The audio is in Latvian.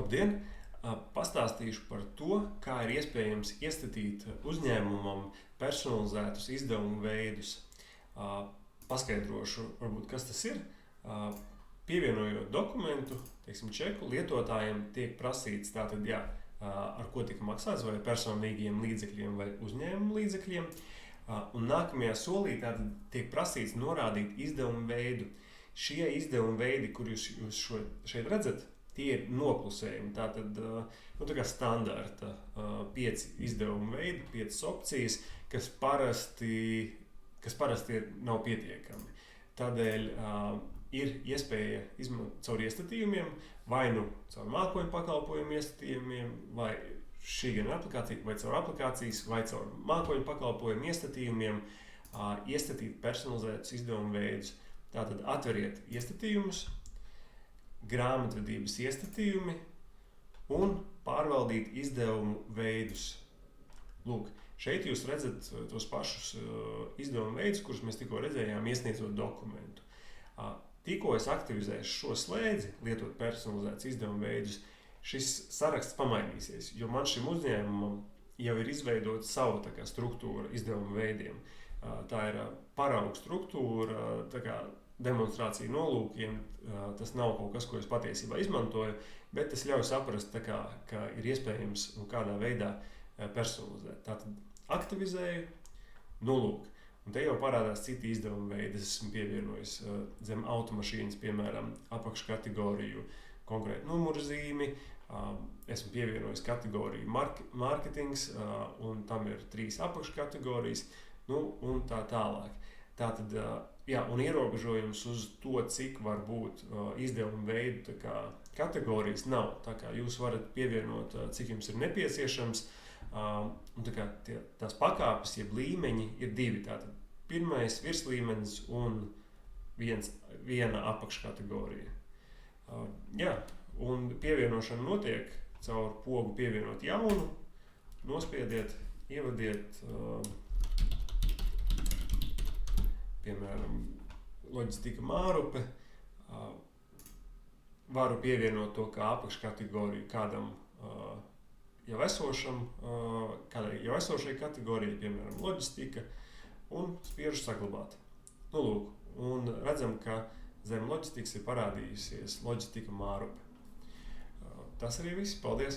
Labdien! Pastāstīšu par to, kā ir iespējams iestatīt uzņēmumam personalizētus izdevumu veidus. Paskaidrošu, varbūt, kas tas ir. Pievienojot dokumentu, teiksim, čeku, lietotājiem tiek prasīts tātad, ar ko tika maksāts, vai personīgiem līdzekļiem vai uzņēmumu līdzekļiem. Un nākamajā solī tātad tiek prasīts norādīt izdevumu veidu. Šie izdevumu veidi, kur jūs šeit redzat, tie ir noklusējumi. Tātad, tā kā standarta 5 izdevumu veidi, 5 opcijas, kas parasti nav pietiekami. Tādēļ ir iespēja izmantot caur iestatījumiem, vai nu caur mākoņu pakalpojumu iestatījumiem, vai šī gan aplikācija, vai caur aplikācijas, vai caur mākoņu pakalpojumu iestatījumiem, iestatīt personalizētus izdevumu veidus. Tātad atveriet iestatījumus, grāmatvedības iestatījumi un pārvaldīt izdevumu veidus. Lūk, šeit jūs redzat tos pašus izdevumu veidus, kurus mēs tikko redzējām, iesniedzot dokumentu. Tikko es aktivizēšu šo slēdzi, lietot personalizētus izdevumu veidus, šis saraksts pamainīsies, jo man šim uzņēmumam jau ir izveidota savu struktūra izdevumu veidiem. Tā ir paraugu struktūra, tā kā demonstrācija nolūkiem. Tas nav kaut kas, ko es patiesībā izmantoju, bet tas ļauj saprast, ka ir iespējams un kādā veidā personalizēt. Tātad aktivizēju, nolūk. Un te jau parādās citi izdevumu veidi. Es esmu pievienojis zem automašīnas, piemēram, apakškategoriju konkrētu numurzīmi. Esmu pievienojis kategoriju marketings, un tam ir 3 apakškategorijas, un tā tālāk. Tātad, un ierobežojums uz to, cik var būt izdevumu veidu kategorijas nav. Tā kā jūs varat pievienot, cik jums ir nepieciešams, un tās pakāpes, jeb līmeņi ir 2. Tātad pirmais virslīmenis un viena apakškategorija. Un pievienošana notiek caur pogu pievienot jaunu, nospiediet, ievadiet, piemēram, loģistika Mārupe. Varu pievienot to kā apakškategoriju kādam jau esošai kategorijai, piemēram, loģistika, un spiežu saglabāt. Lūk, un redzam, ka zem loģistikas ir parādījusies loģistika Mārupe. Tas arī viss. Paldies!